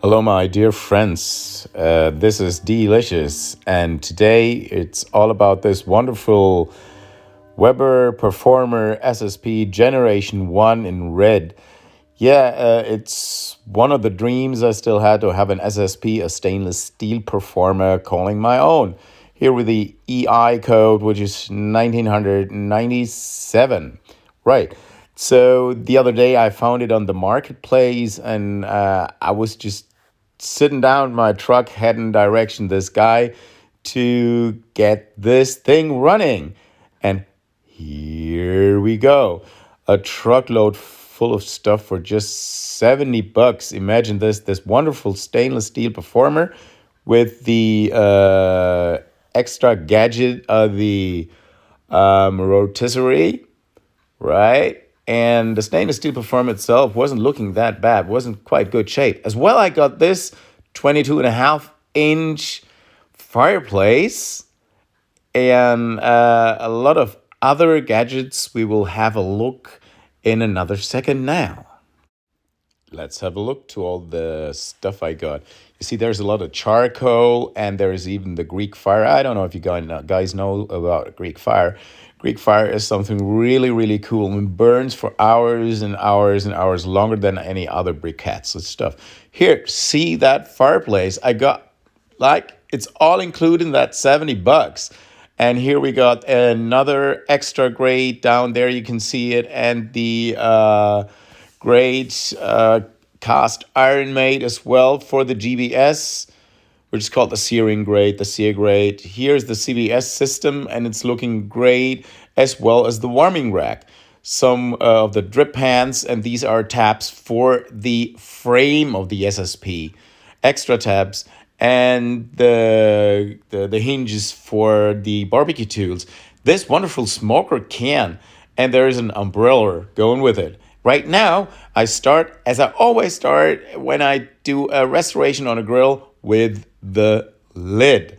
Hello, my dear friends. This is Delicious, and today it's all about this wonderful Weber Performer SSP Generation 1 in red. It's one of the dreams I still had to have an SSP, a stainless steel performer, calling my own. Here with the EI code, which is 1997. Right. So the other day I found it on the marketplace, and I was just sitting down in my truck heading direction this guy to get this thing running. And here we go. A truckload full of stuff for just $70. Imagine this wonderful stainless steel performer with the extra gadget of the rotisserie, right? And the stainless steel performer itself wasn't looking that bad, wasn't quite good shape. As well, I got this 22.5-inch fireplace and a lot of other gadgets. We will have a look in another second now. Let's have a look to all the stuff I got. You see, there's a lot of charcoal, and there's even the Greek fire. I don't know if you guys know about Greek fire. Greek fire is something really, really cool and burns for hours and hours and hours, longer than any other briquettes and stuff. Here, see that fireplace? I got, it's all included in that $70. And here we got another extra grate down there. You can see it, and the great cast iron made as well for the GBS, which is called the searing grate, the sear grate. Here's the CBS system, and it's looking great, as well as the warming rack. Some of the drip pans, and these are tabs for the frame of the SSP, extra tabs, and the hinges for the barbecue tools. This wonderful smoker can, and there is an umbrella going with it. Right now, I start, as I always start when I do a restoration on a grill, with the lid.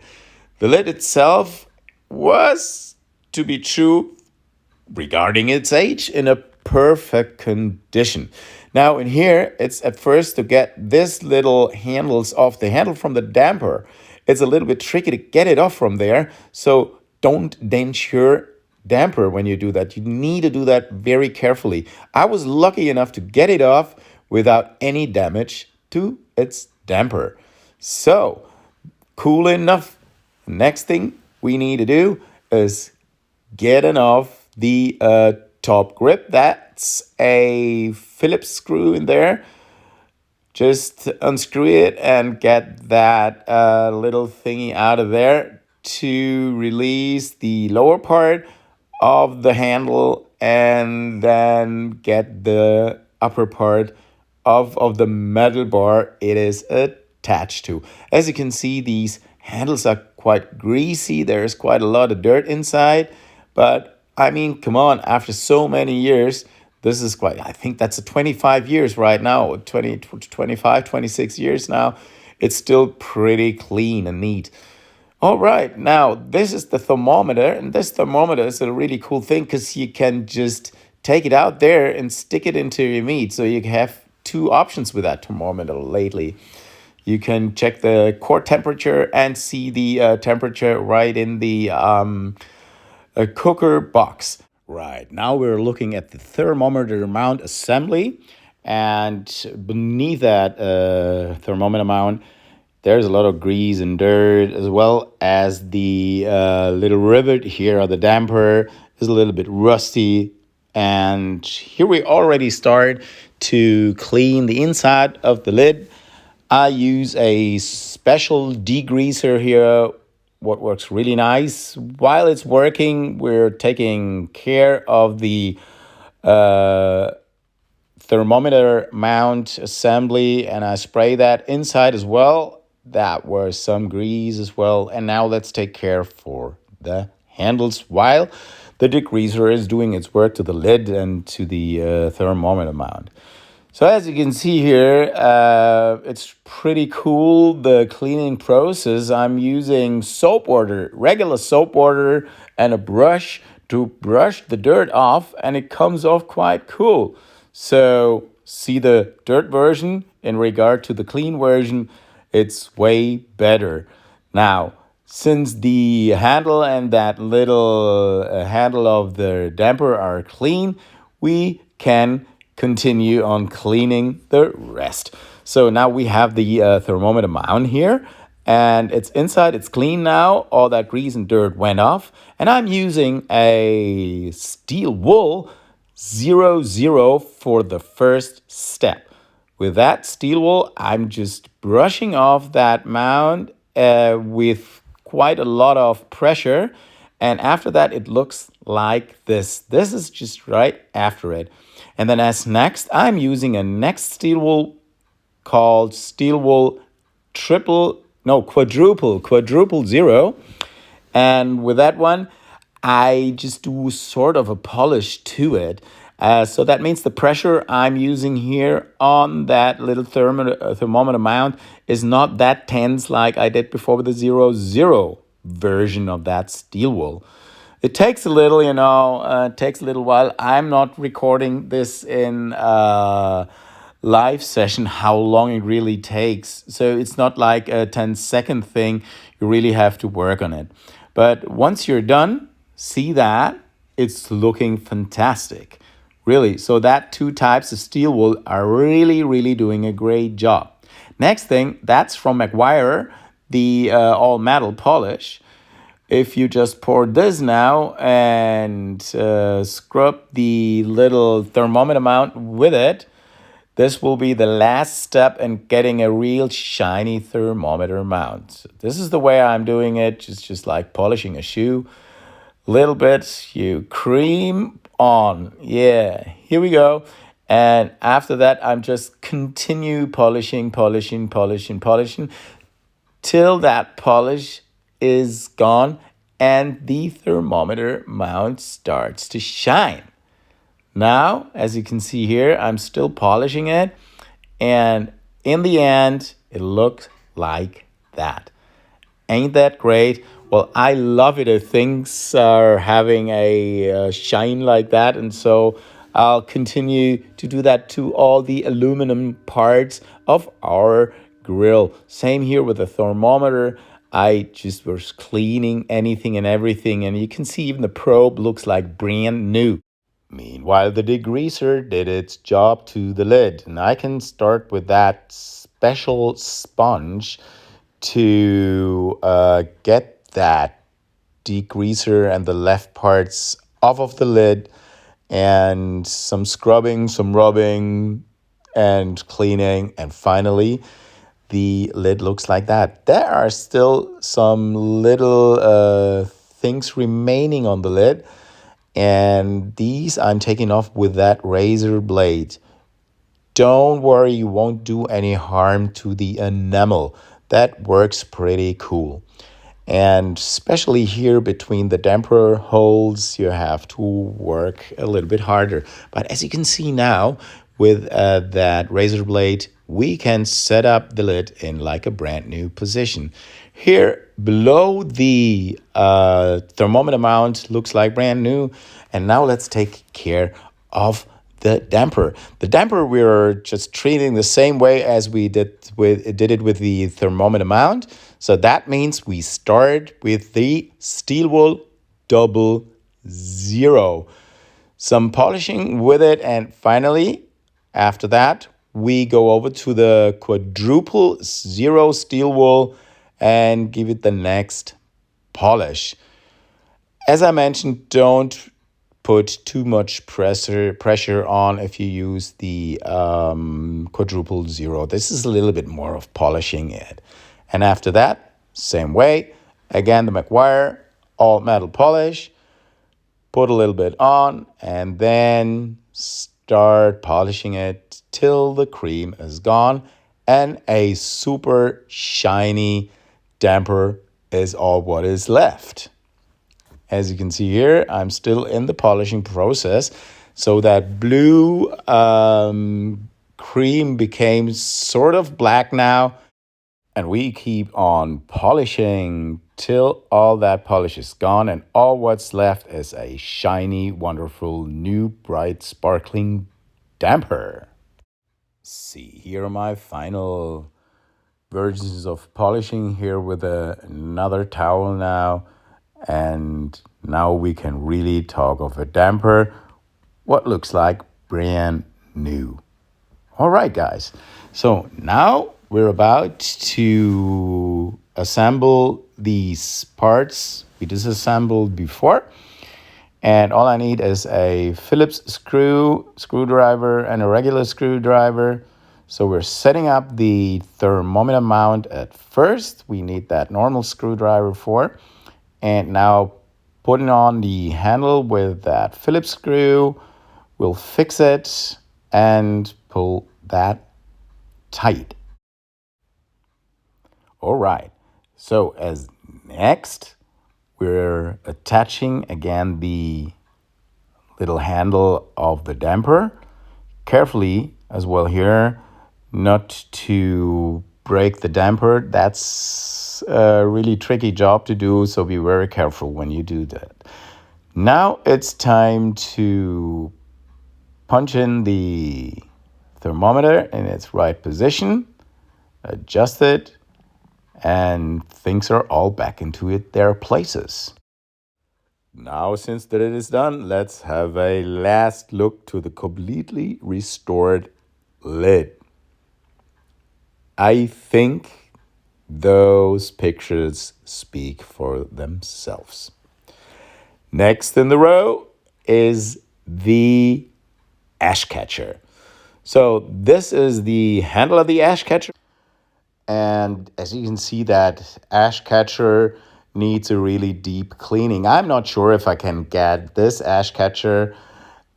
The lid itself was, to be true, regarding its age, in a perfect condition. Now in here, it's at first to get this little handles off, the handle from the damper. It's a little bit tricky to get it off from there, so don't dent your damper when you do that. You need to do that very carefully. I was lucky enough to get it off without any damage to its damper. So, cool enough. Next thing we need to do is getting off the top grip. That's a Phillips screw in there. Just unscrew it and get that little thingy out of there to release the lower part of the handle, and then get the upper part of the metal bar it is attached to. As you can see, these handles are quite greasy. There's quite a lot of dirt inside, but I mean, come on, after so many years, this is quite, I think that's 25 years right now, 25, 26 years now. It's still pretty clean and neat. All right, now this is the thermometer, and this thermometer is a really cool thing because you can just take it out there and stick it into your meat. So you have two options with that thermometer lately. You can check the core temperature and see the temperature right in the cooker box. Right, now we're looking at the thermometer mount assembly, and beneath that thermometer mount, there's a lot of grease and dirt, as well as the little rivet here of the damper is a little bit rusty. And here we already start to clean the inside of the lid. I use a special degreaser here, what works really nice. While it's working, we're taking care of the thermometer mount assembly, and I spray that inside as well. That was some grease as well. And now let's take care for the handles while the degreaser is doing its work to the lid and to the thermometer mount. So as you can see here, it's pretty cool, the cleaning process. I'm using soap water, regular soap water, and a brush to brush the dirt off, and it comes off quite cool. So see the dirt version in regard to the clean version, it's way better. Now, since the handle and that little handle of the damper are clean, we can continue on cleaning the rest. So now we have the thermometer mount here, and it's inside, it's clean now. All that grease and dirt went off, and I'm using a steel wool 00 for the first step. With that steel wool, I'm just brushing off that mount with quite a lot of pressure. And after that, it looks like this. This is just right after it. And then as next, I'm using a next steel wool called steel wool quadruple 0. And with that one, I just do sort of a polish to it. So that means the pressure I'm using here on that little thermometer mount is not that tense like I did before with the 00 version of that steel wool. It takes a little, takes a little while. I'm not recording this in live session how long it really takes. So it's not like a 10-second thing. You really have to work on it. But once you're done, see that it's looking fantastic. Really. So that two types of steel wool are really, really doing a great job. Next thing, that's from McGuire, the all metal polish. If you just pour this now and scrub the little thermometer mount with it, this will be the last step in getting a real shiny thermometer mount. This is the way I'm doing it. It's just like polishing a shoe. Little bit, you cream on. Yeah, here we go. And after that, I'm just continue polishing till that polish is gone and the thermometer mount starts to shine. Now, as you can see here, I'm still polishing it. And in the end, it looks like that. Ain't that great? Well, I love it if things are having a shine like that. And so I'll continue to do that to all the aluminum parts of our grill. Same here with the thermometer. I just was cleaning anything and everything. And you can see even the probe looks like brand new. Meanwhile, the degreaser did its job to the lid. And I can start with that special sponge to get that degreaser and the left parts off of the lid, and some scrubbing, some rubbing, and cleaning. And finally, the lid looks like that. There are still some little things remaining on the lid, and these I'm taking off with that razor blade. Don't worry, you won't do any harm to the enamel. That works pretty cool. And especially here between the damper holes, you have to work a little bit harder. But as you can see now, with that razor blade, we can set up the lid in like a brand new position. Here below the thermometer mount looks like brand new. And now let's take care of the damper. The damper we're just treating the same way as we did it with the thermometer mount. So that means we start with the steel wool 00. Some polishing with it, and finally, after that, we go over to the quadruple 0 steel wool and give it the next polish. As I mentioned, don't put too much pressure on if you use the quadruple 0. This is a little bit more of polishing it. And after that, same way, again, the McGuire all metal polish, put a little bit on, and then start polishing it till the cream is gone and a super shiny damper is all what is left. As you can see here, I'm still in the polishing process. So that blue cream became sort of black now. And we keep on polishing till all that polish is gone. And all what's left is a shiny, wonderful, new, bright, sparkling damper. See, here are my final versions of polishing here with another towel now. And now we can really talk of a damper, what looks like brand new. All right, guys. So now we're about to assemble these parts we disassembled before. And all I need is a Phillips screwdriver, and a regular screwdriver. So we're setting up the thermometer mount at first. We need that normal screwdriver for. And now putting on the handle with that Phillips screw. We'll fix it and pull that tight. All right. So as next, we're attaching again the little handle of the damper carefully as well here, not to break the damper. That's a really tricky job to do, so be very careful when you do that. Now it's time to punch in the thermometer in its right position, adjust it, and things are all back into their places. Now, since that it is done, let's have a last look to the completely restored lid. I think those pictures speak for themselves. Next in the row is the ash catcher. So this is the handle of the ash catcher. And as you can see, that ash catcher needs a really deep cleaning. I'm not sure if I can get this ash catcher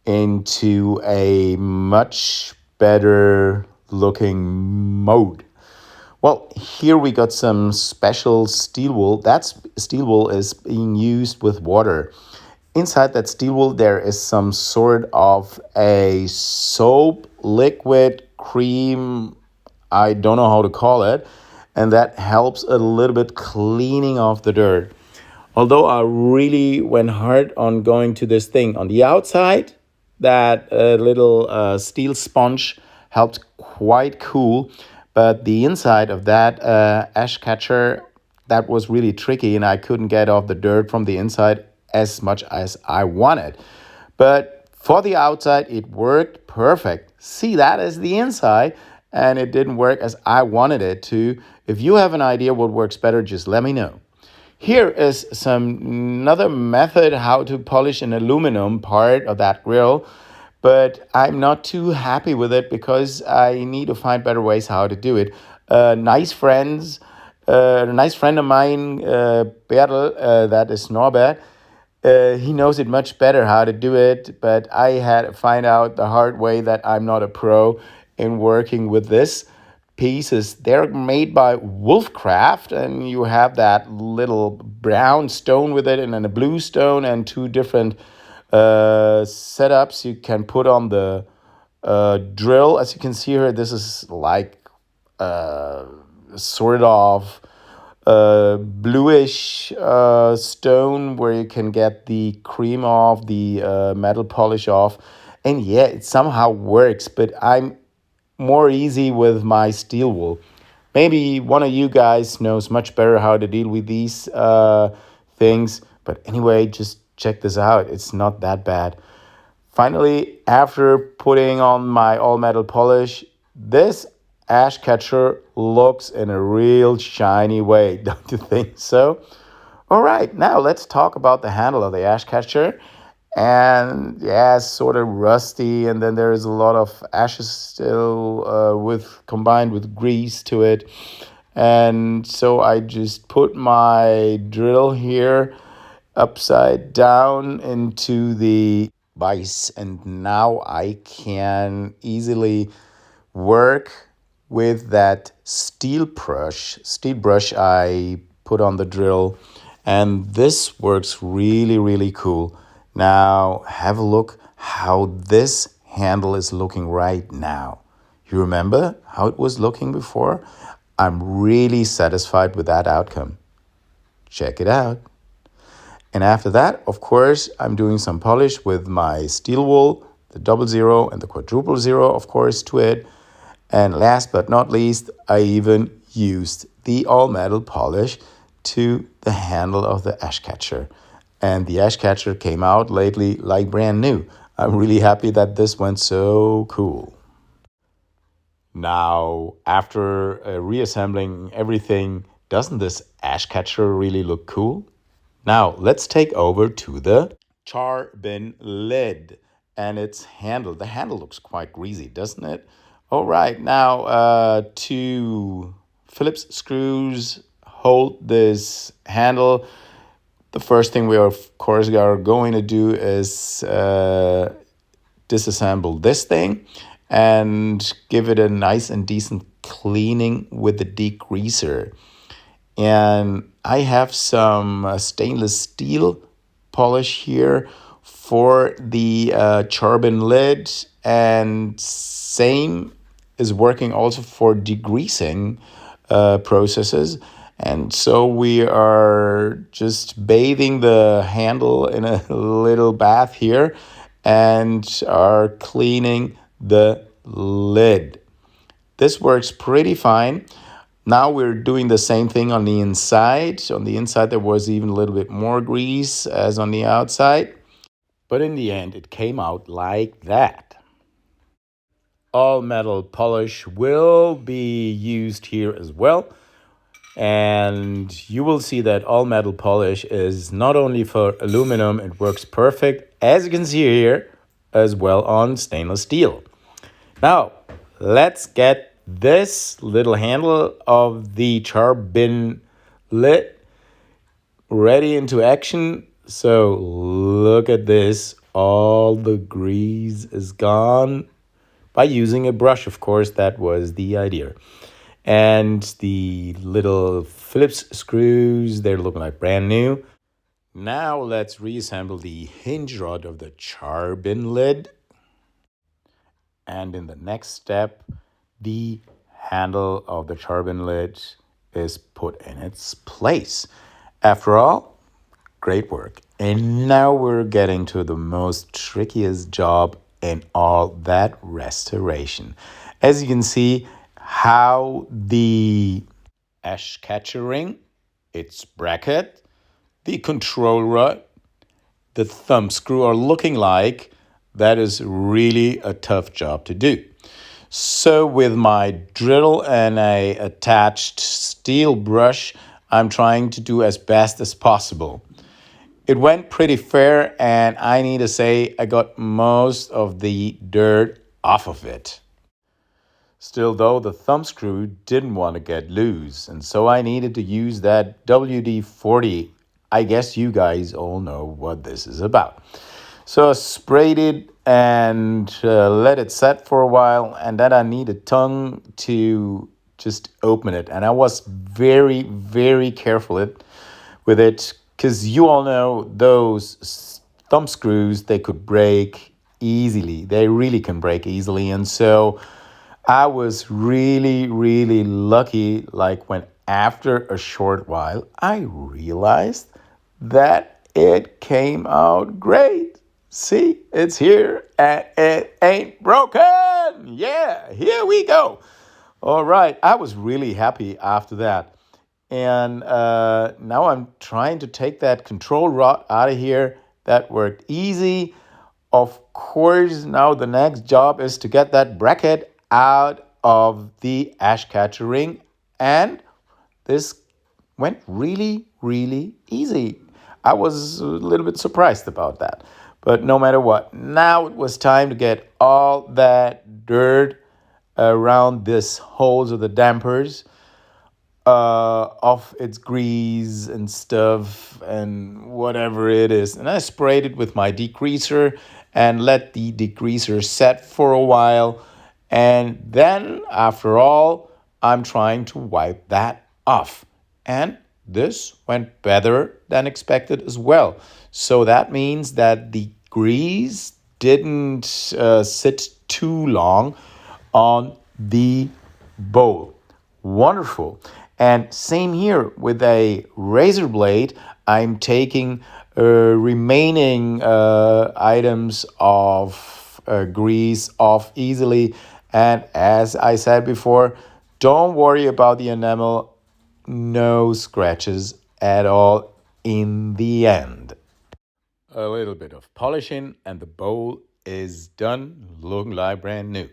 into a much better looking mode. Well, here we got some special steel wool. That steel wool is being used with water. Inside that steel wool, there is some sort of a soap, liquid, cream, I don't know how to call it, and that helps a little bit cleaning off the dirt. Although I really went hard on going to this thing. On the outside, that little steel sponge helped quite cool, but the inside of that ash catcher, that was really tricky, and I couldn't get off the dirt from the inside as much as I wanted. But for the outside, it worked perfect. See, that is the inside, and it didn't work as I wanted it to. If you have an idea what works better, just let me know. Here is another method how to polish an aluminum part of that grill, but I'm not too happy with it because I need to find better ways how to do it. A nice friend of mine, Bertel, that is Norbert, he knows it much better how to do it, but I had to find out the hard way that I'm not a pro in working with this pieces. They're made by Wolfcraft, and you have that little brown stone with it and then a blue stone and two different setups you can put on the drill. As you can see here, this is like sort of bluish stone where you can get the cream off, the metal polish off. And yeah, it somehow works, but I'm more easy with my steel wool. Maybe one of you guys knows much better how to deal with these things. But anyway, just check this out. It's not that bad. Finally, after putting on my all metal polish, this ash catcher looks in a real shiny way. Don't you think so? All right, now let's talk about the handle of the ash catcher. And yeah, it's sort of rusty, and then there is a lot of ashes still combined with grease to it. And so I just put my drill here upside down into the vise, and now I can easily work with that steel brush I put on the drill, and this works really, really cool. Now have a look how this handle is looking right now. You remember how it was looking before? I'm really satisfied with that outcome. Check it out. And after that, of course, I'm doing some polish with my steel wool, the 00 and the 000, of course, to it. And last but not least, I even used the all metal polish to the handle of the ash catcher. And the ash catcher came out lately like brand new. I'm really happy that this went so cool. Now, after reassembling everything, doesn't this ash catcher really look cool? Now, let's take over to the char bin lid and its handle. The handle looks quite greasy, doesn't it? All right, now two Phillips screws hold this handle. The first thing we are, of course, are going to do is disassemble this thing and give it a nice and decent cleaning with the degreaser. And I have some stainless steel polish here for the charbon lid, and same is working also for degreasing processes. And so we are just bathing the handle in a little bath here and are cleaning the lid. This works pretty fine. Now we're doing the same thing on the inside. On the inside, there was even a little bit more grease as on the outside. But in the end, it came out like that. All metal polish will be used here as well. And you will see that all metal polish is not only for aluminum, it works perfect, as you can see here, as well on stainless steel. Now, let's get this little handle of the charbin lid ready into action. So look at this. All the grease is gone. By using a brush, of course, that was the idea. And the little Phillips screws, they're looking like brand new. Now let's reassemble the hinge rod of the charbin lid. And in the next step, the handle of the charbon lid is put in its place. After all, great work. And now we're getting to the most trickiest job in all that restoration. As you can see, how the ash catcher ring, its bracket, the control rod, the thumb screw are looking like, that is really a tough job to do. So with my drill and a attached steel brush, I'm trying to do as best as possible. It went pretty fair, and I need to say I got most of the dirt off of it. Still though, the thumb screw didn't want to get loose, and so I needed to use that WD-40. I guess you guys all know what this is about. So I sprayed it and let it set for a while, and then I need a tongue to just open it. And I was very, very careful with it, because you all know those thumb screws, they could break easily. They really can break easily. And so I was really, really lucky, like when after a short while, I realized that it came out great. See, it's here and it ain't broken. Yeah, here we go. All right, I was really happy after that. And now I'm trying to take that control rod out of here. That worked easy. Of course, now the next job is to get that bracket out of the ash catcher ring. And this went really, really easy. I was a little bit surprised about that. But no matter what, now it was time to get all that dirt around this holes of the dampers off its grease and stuff and whatever it is. And I sprayed it with my degreaser and let the degreaser set for a while. And then, after all, I'm trying to wipe that off. And this went better than expected as well. So that means that the grease didn't sit too long on the bowl. Wonderful. And same here with a razor blade. I'm taking remaining items of grease off easily. And as I said before, don't worry about the enamel, no scratches at all in the end. A little bit of polishing and the bowl is done, looking like brand new.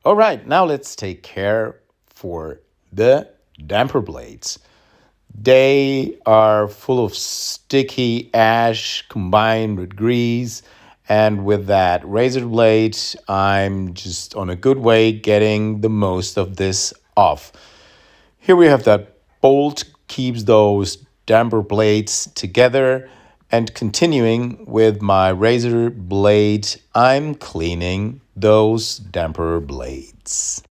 All right, now let's take care for the damper blades. They are full of sticky ash combined with grease. And with that razor blade, I'm just on a good way getting the most of this off. Here we have that bolt keeps those damper blades together. And continuing with my razor blade, I'm cleaning those damper blades.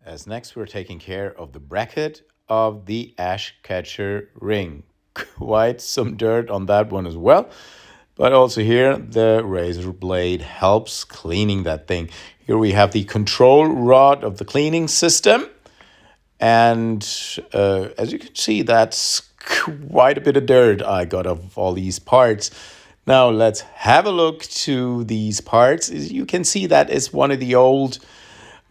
As next, we're taking care of the bracket of the ash catcher ring. Quite some dirt on that one as well. But also here, the razor blade helps cleaning that thing. Here we have the control rod of the cleaning system. And as you can see, that's quite a bit of dirt I got of all these parts. Now let's have a look to these parts. As you can see, that is one of the old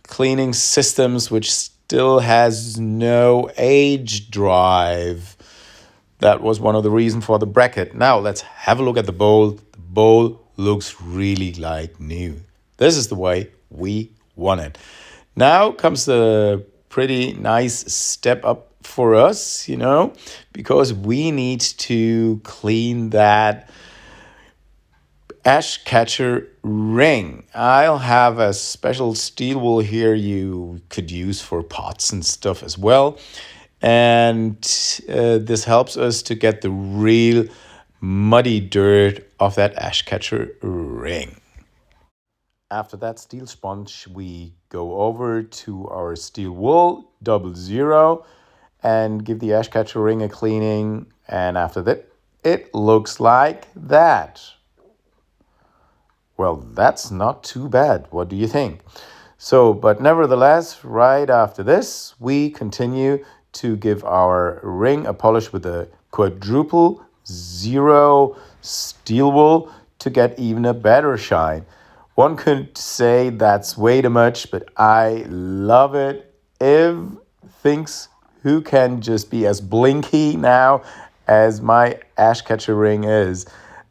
cleaning systems which still has no age drive. That was one of the reasons for the bracket. Now let's have a look at the bowl. The bowl looks really like new. This is the way we want it. Now comes the pretty nice step up for us, because we need to clean that ash catcher ring. I'll have a special steel wool here you could use for pots and stuff as well. And this helps us to get the real muddy dirt off that ash catcher ring. After that steel sponge, we go over to our steel wool 00 and give the ash catcher ring a cleaning. And after that, it looks like that. Well, that's not too bad. What do you think? So, but nevertheless, right after this, we continue to give our ring a polish with a quadruple 0 steel wool to get even a better shine. One could say that's way too much, but I love it. If things who can just be as blinky now as my ash catcher ring is.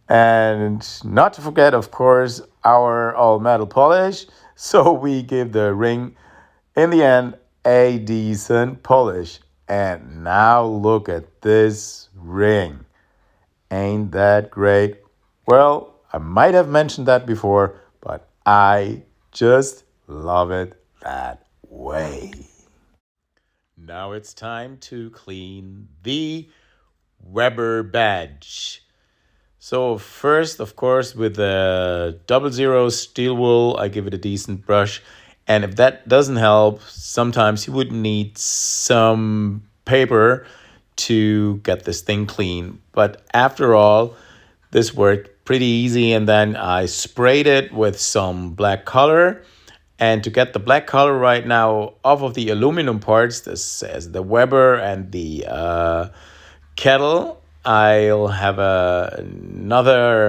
And not to forget, of course, our all metal polish. So we give the ring, in the end, a decent polish. And now look at this ring. Ain't that great? Well, I might have mentioned that before, but I just love it that way. Now it's time to clean the Weber badge. So first, of course, with the 00 steel wool, I give it a decent brush. And if that doesn't help, sometimes you would need some paper to get this thing clean. But after all, this worked pretty easy. And then I sprayed it with some black color. And to get the black color right now off of the aluminum parts, this says the Weber and the kettle, I'll have another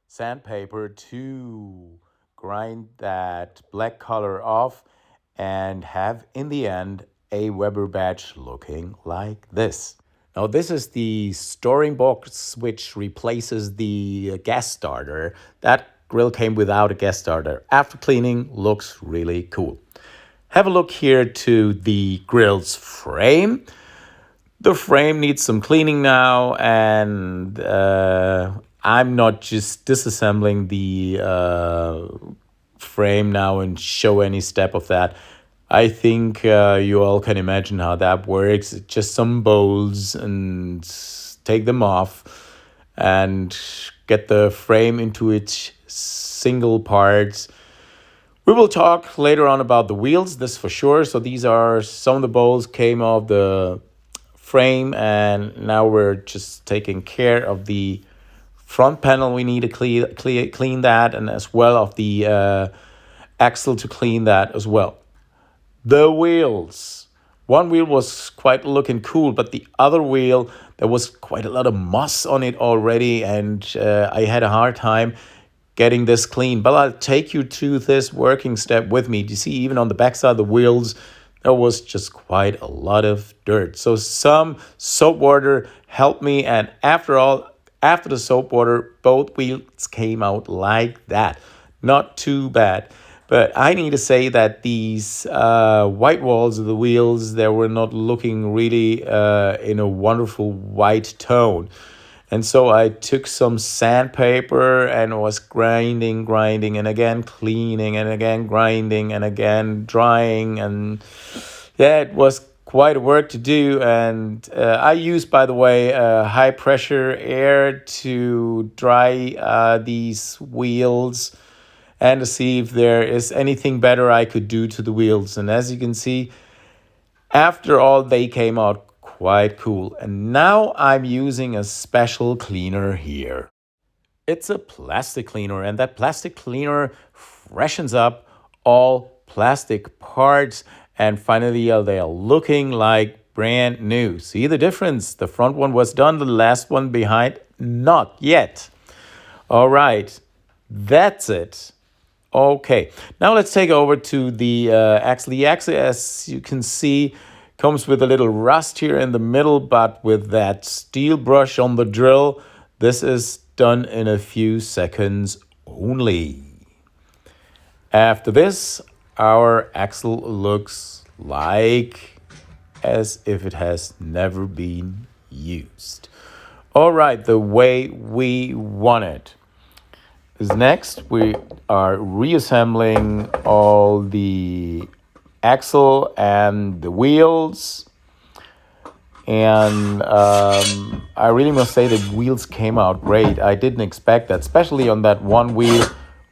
sandpaper to grind that black color off and have, in the end, a Weber badge looking like this. Now, this is the storing box which replaces the gas starter. That grill came without a gas starter. After cleaning, looks really cool. Have a look here to the grill's frame. The frame needs some cleaning now, and I'm not just disassembling the frame now and show any step of that. I think you all can imagine how that works. Just some bolts and take them off and get the frame into its single parts. We will talk later on about the wheels, this for sure. So these are some of the bolts came off the frame, and now we're just taking care of the front panel. We need to clean that, and as well of the axle to clean that as well. The wheels. One wheel was quite looking cool, but the other wheel, there was quite a lot of moss on it already, and I had a hard time getting this clean. But I'll take you to this working step with me. You see, even on the backside of the wheels, there was just quite a lot of dirt. So some soap water helped me. And after the soap water, both wheels came out like that. Not too bad. But I need to say that these white walls of the wheels, they were not looking really in a wonderful white tone. And so I took some sandpaper and was grinding, and again cleaning, and again grinding, and again drying. And yeah, it was quite a work to do. And I used, by the way, high pressure air to dry these wheels and to see if there is anything better I could do to the wheels. And as you can see, after all, they came out quite cool. And now I'm using a special cleaner here. It's a plastic cleaner, and that plastic cleaner freshens up all plastic parts. And finally, they are looking like brand new. See the difference? The front one was done, the last one behind, not yet. All right, that's it. Okay, now let's take over to the axle. The axle, as you can see, comes with a little rust here in the middle, but with that steel brush on the drill, this is done in a few seconds only. After this, our axle looks like as if it has never been used. All right, the way we want it. Is next, we are reassembling all the axle and the wheels. And I really must say the wheels came out great. I didn't expect that, especially on that one wheel,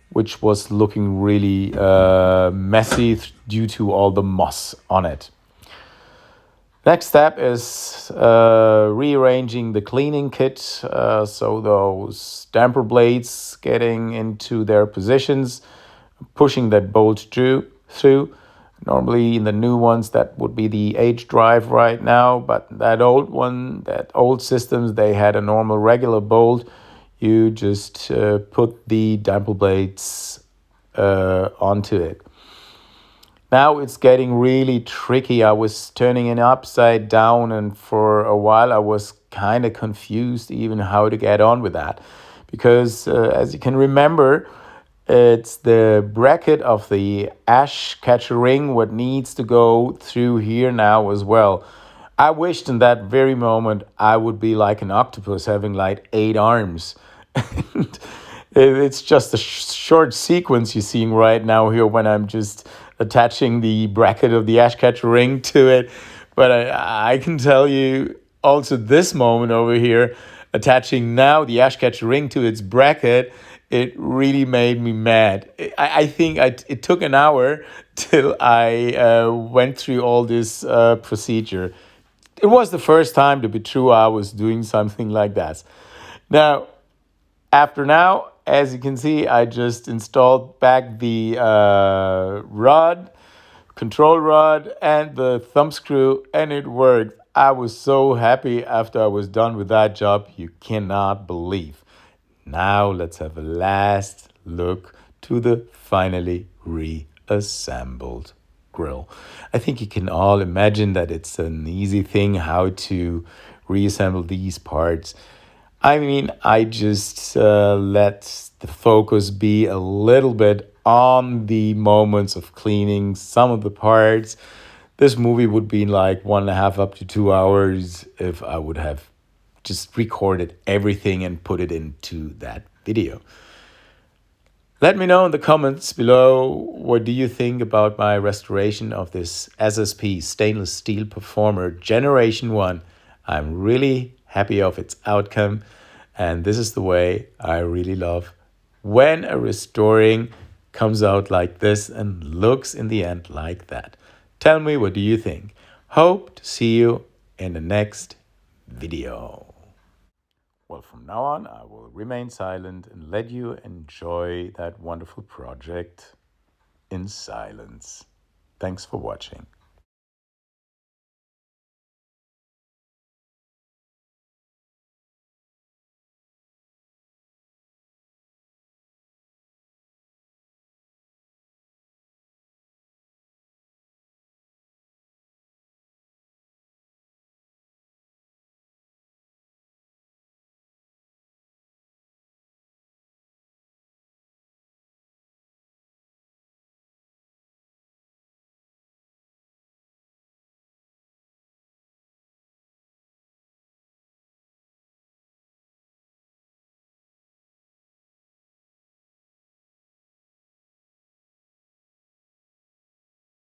which was looking really messy due to all the moss on it. Next step is rearranging the cleaning kit, so those damper blades getting into their positions, pushing that bolt through. Normally in the new ones, that would be the H drive right now, but that old systems, they had a normal regular bolt. You just put the damper blades onto it. Now it's getting really tricky. I was turning it upside down, and for a while I was kind of confused even how to get on with that. Because as you can remember, it's the bracket of the ash catcher ring what needs to go through here now as well. I wished in that very moment I would be like an octopus having like 8 arms. It's just a short sequence you're seeing right now here when I'm just attaching the bracket of the ash catcher ring to it. But I can tell you also this moment over here, attaching now the ash catcher ring to its bracket, it really made me mad. I think it took an hour till I went through all this procedure. It was the first time, to be true, I was doing something like that. Now, as you can see, I just installed back the control rod, and the thumb screw, and it worked. I was so happy after I was done with that job, you cannot believe. Now let's have a last look to the finally reassembled grill. I think you can all imagine that it's an easy thing how to reassemble these parts. I mean, I just let the focus be a little bit on the moments of cleaning some of the parts. This movie would be like 1.5 up to 2 hours if I would have just recorded everything and put it into that video. Let me know in the comments below, what do you think about my restoration of this SSP stainless steel performer Generation 1. I'm really happy of its outcome, and this is the way I really love when a restoring comes out like this and looks in the end like that. Tell me, what do you think? Hope to see you in the next video. Well, from now on, I will remain silent and let you enjoy that wonderful project in silence. Thanks for watching.